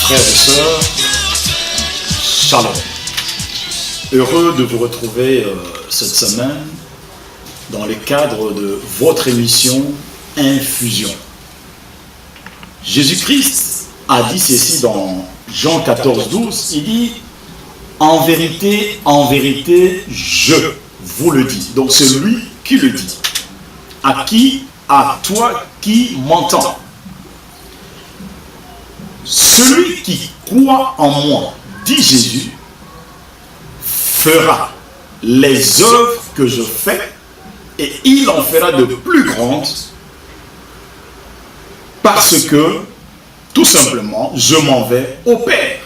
Frères et sœurs, Shalom. Heureux de vous retrouver cette semaine dans le cadre de votre émission Infusion. Jésus-Christ a dit ceci dans Jean 14, 12, il dit « En vérité, je vous le dis ». Donc c'est lui qui le dit. À qui? À toi qui m'entends. Celui qui croit en moi, dit Jésus, fera les œuvres que je fais et il en fera de plus grandes parce que, tout simplement, je m'en vais au Père.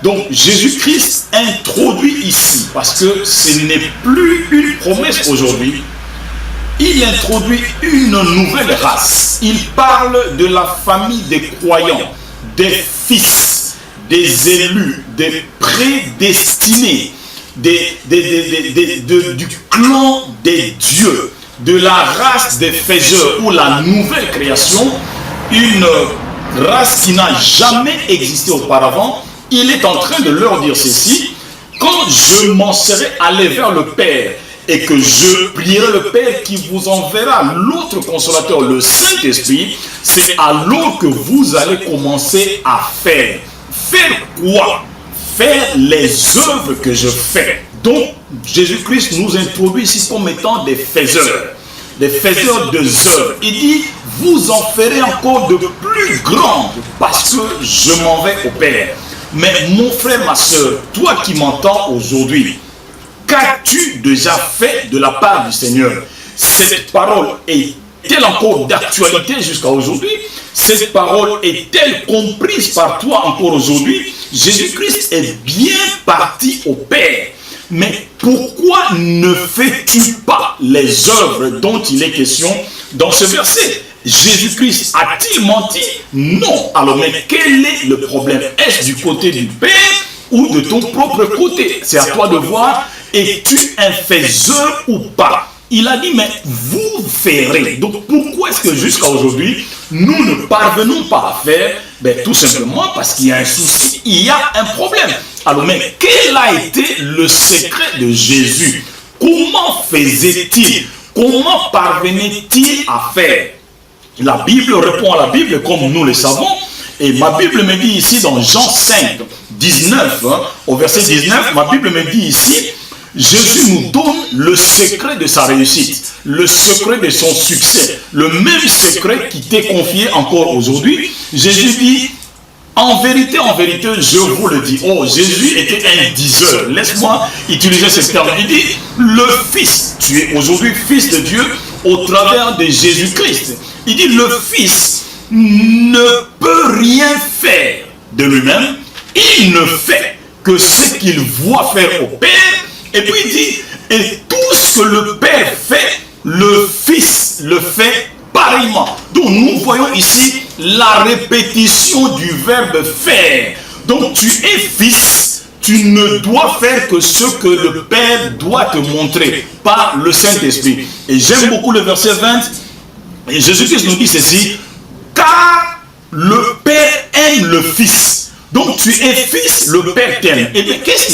Donc, Jésus-Christ introduit ici, parce que ce n'est plus une promesse aujourd'hui, il introduit une nouvelle race. Il parle de la famille des croyants, des fils, des élus, des prédestinés, du clan des dieux, de la race des faiseurs ou la nouvelle création, une race qui n'a jamais existé auparavant. Il est en train de leur dire ceci: quand je m'en serai allé vers le Père et que je prierai le Père qui vous enverra l'autre consolateur, le Saint-Esprit, c'est alors que vous allez commencer à faire. Faire quoi? Faire les œuvres que je fais. Donc, Jésus-Christ nous introduit ici comme étant des faiseurs d'œuvres. Il dit, vous en ferez encore de plus grandes parce que je m'en vais au Père. Mais mon frère, ma soeur, toi qui m'entends aujourd'hui, qu'as-tu déjà fait de la part du Seigneur? Cette parole est-elle encore d'actualité jusqu'à aujourd'hui? Cette parole est-elle comprise par toi encore aujourd'hui? Jésus-Christ est bien parti au Père. Mais pourquoi ne fais-tu pas les œuvres dont il est question dans ce verset? Jésus-Christ a-t-il menti? Non. Alors, mais quel est le problème? Est-ce du côté du Père ou de ton propre côté? C'est à toi de voir. Es-tu un faiseur ou pas? Il a dit, mais vous ferez. Donc, pourquoi est-ce que jusqu'à aujourd'hui, nous ne parvenons pas à faire? Ben, tout simplement parce qu'il y a un souci, il y a un problème. Alors, mais quel a été le secret de Jésus? Comment faisait-il? Comment parvenait-il à faire? La Bible répond à la Bible comme nous le savons. Et ma Bible me dit ici dans Jean 5, 19, au verset 19, ma Bible me dit ici, Jésus nous donne le secret de sa réussite, le secret de son succès, le même secret qui t'est confié encore aujourd'hui. Jésus dit, en vérité, je vous le dis. Oh, Jésus était un diseur. Laisse-moi utiliser ce terme. Il dit, le Fils, tu es aujourd'hui Fils de Dieu au travers de Jésus-Christ. Il dit, le Fils ne peut rien faire de lui-même. Il ne fait que ce qu'il voit faire au Père. Et puis il dit, et tout ce que le Père fait, le Fils le fait pareillement. Donc nous voyons ici la répétition du verbe faire. Donc tu es fils, tu ne dois faire que ce que le Père doit te montrer par le Saint-Esprit. Et j'aime beaucoup le verset 20. Et Jésus-Christ nous dit ceci, car le Père aime le Fils. Donc tu es fils, le Père t'aime. Et bien qu'est-ce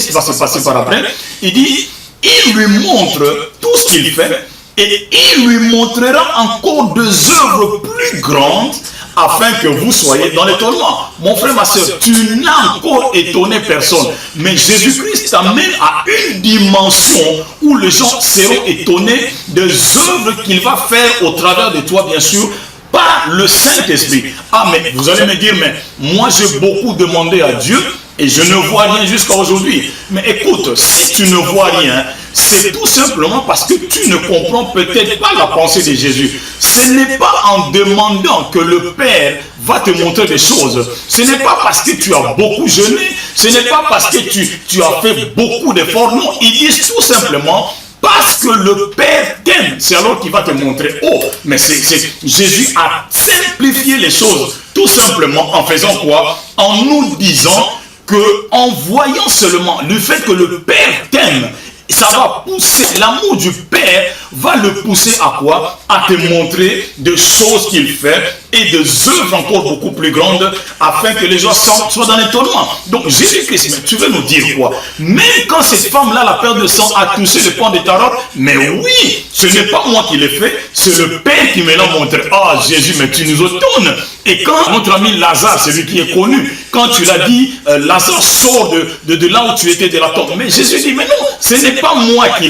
qui va se passer par après? Il dit, il lui montre tout ce qu'il fait et il lui montrera encore des œuvres plus grandes afin que vous soyez dans l'étonnement. Mon frère, ma soeur, tu n'as encore étonné personne. Mais Jésus-Christ t'amène à une dimension où les gens seront étonnés des œuvres qu'il va faire au travers de toi, bien sûr, par le Saint-Esprit. Ah, mais vous allez me dire, mais moi j'ai beaucoup demandé à Dieu et je ne vois rien jusqu'à aujourd'hui. Mais écoute, si tu ne vois rien, c'est tout simplement parce que tu ne comprends peut-être pas la pensée de Jésus. Ce n'est pas en demandant que le Père va te montrer des choses. Ce n'est pas parce que tu as beaucoup jeûné, ce n'est pas parce que tu as fait beaucoup d'efforts. Non, ils disent tout simplement, parce que le Père t'aime, c'est alors qu'il va te montrer. Oh, mais Jésus a simplifié les choses, tout simplement en faisant quoi? En nous disant que, en voyant seulement le fait que le Père t'aime, ça va pousser, l'amour du Père va le pousser à quoi? À te montrer des choses qu'il fait et des œuvres encore beaucoup plus grandes afin que les gens soient dans l'étonnement. Donc Jésus-Christ, tu veux nous dire quoi? Même quand cette femme-là, la perte de sang, a touché le pan de ta robe, mais oui, ce n'est pas moi qui l'ai fait, c'est le Père qui me l'a montré. Ah Jésus, mais tu nous étonnes. Et quand notre ami Lazare, celui qui est connu, quand tu l'as dit, Lazare sort de là où tu étais de la tombe. Mais Jésus dit, mais non, ce n'est pas moi qui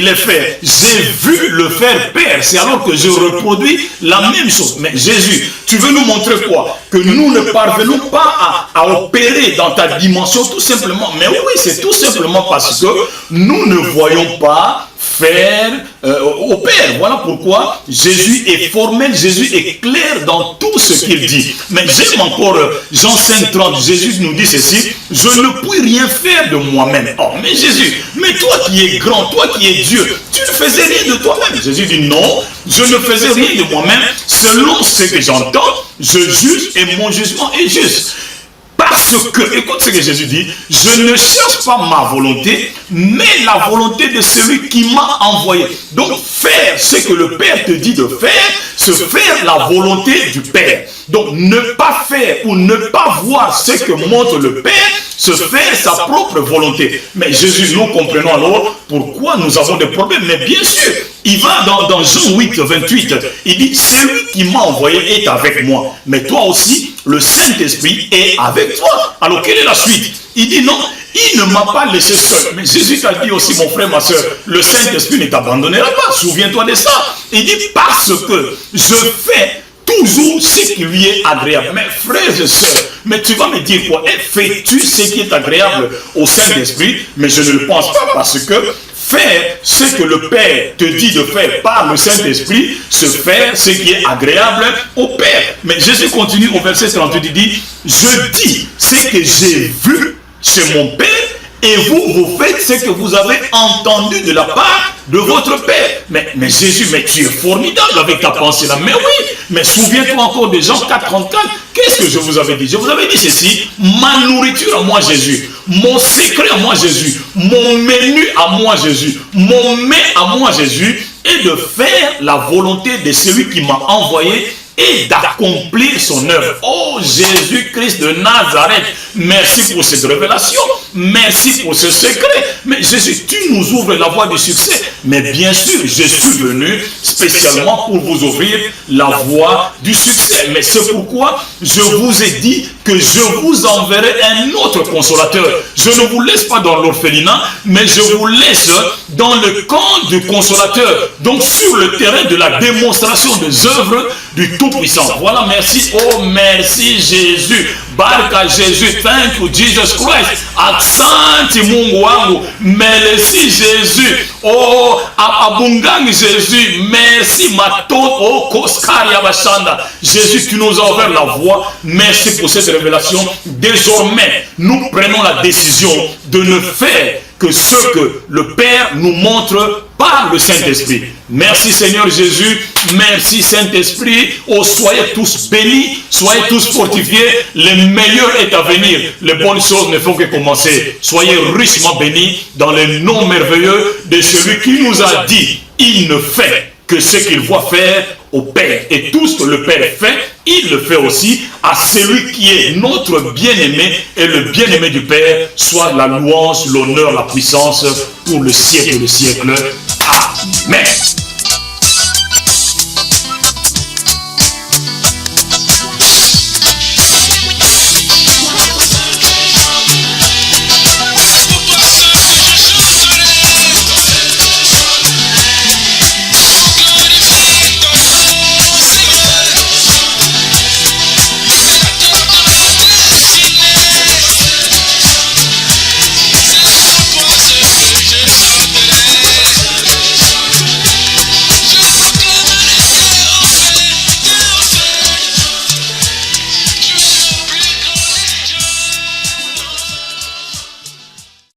l'ai fait. J'ai vu le faire Père. C'est alors que je reproduis la même chose. Mais Jésus, tu veux nous montrer quoi? Que nous ne parvenons pas à opérer dans ta dimension tout simplement. Mais oui, c'est tout simplement parce que nous ne voyons pas faire au Père. Voilà pourquoi Jésus est formel, Jésus est clair dans tout ce qu'il dit. Mais j'aime encore Jean 5,30. Jésus nous dit ceci: je ne puis rien faire de moi-même. Oh, mais Jésus, mais toi qui es grand, toi qui es Dieu, tu ne faisais rien de toi-même. Jésus dit non, je ne faisais rien de moi-même. Selon ce que j'entends, je juge et mon jugement est juste. Parce que, écoute ce que Jésus dit, je ne cherche pas ma volonté, mais la volonté de celui qui m'a envoyé. Donc, faire ce que le Père te dit de faire, c'est faire la volonté du Père. Donc, ne pas faire ou ne pas voir ce que montre le Père, c'est faire sa propre volonté. Mais Jésus, nous comprenons alors pourquoi nous avons des problèmes. Mais bien sûr, il va dans Jean 8, 28, il dit, celui qui m'a envoyé est avec moi. Mais toi aussi, le Saint-Esprit est avec toi. Alors, quelle est la suite? Il dit non, il ne m'a pas laissé seul. Mais Jésus t'a dit aussi, mon frère, ma soeur, le Saint-Esprit ne t'abandonnera pas. Souviens-toi de ça. Il dit, parce que je fais toujours ce qui lui est agréable. Mais frères et sœurs, mais tu vas me dire quoi? Fais-tu ce qui est agréable au Saint-Esprit? Mais je ne le pense pas, parce que faire ce que le Père te dit de faire par le Saint-Esprit, c'est faire ce qui est agréable au Père. Mais Jésus continue au verset 38, il dit, je dis ce que j'ai vu chez mon Père, et vous faites ce que vous avez entendu de la part de votre Père. Mais Jésus, mais tu es formidable avec ta pensée là. Mais oui, mais souviens-toi encore de Jean 4,34. Qu'est-ce que je vous avais dit? Je vous avais dit ceci: ma nourriture à moi Jésus, mon secret à moi Jésus, mon menu à moi Jésus, mon mets à moi Jésus, est de faire la volonté de celui qui m'a envoyé et d'accomplir son œuvre. Oh Jésus-Christ de Nazareth, merci pour cette révélation, merci pour ce secret. Mais Jésus, tu nous ouvres la voie du succès. Mais bien sûr, je suis venu spécialement pour vous ouvrir la voie du succès. Mais c'est pourquoi je vous ai dit que je vous enverrai un autre consolateur. Je ne vous laisse pas dans l'orphelinat, mais je vous laisse dans le camp du consolateur. Donc sur le terrain de la démonstration des œuvres du Tout-Puissant. Voilà, merci. Oh, merci Jésus. Barka Jésus. Thank you Jesus Christ. Asante Mungu wangu. Merci Jésus. Oh, abungangi Jésus. Merci Maton. Oh, Koskaria Bashanda. Jésus, tu nous as ouvert la voie. Merci pour cette révélation. Désormais, nous prenons la décision de ne faire que ce que le Père nous montre par le Saint-Esprit. Merci Seigneur Jésus, merci Saint-Esprit. Oh, soyez tous bénis, soyez tous fortifiés. Le meilleur est à venir. Les bonnes choses ne font que commencer. Soyez richement bénis dans le nom merveilleux de celui qui nous a dit, il ne fait que ce qu'il voit faire au Père. Et tout ce que le Père fait, il le fait aussi à celui qui est notre bien-aimé, et le bien-aimé du Père, soit la louange, l'honneur, la puissance pour le siècle des siècles. Amen.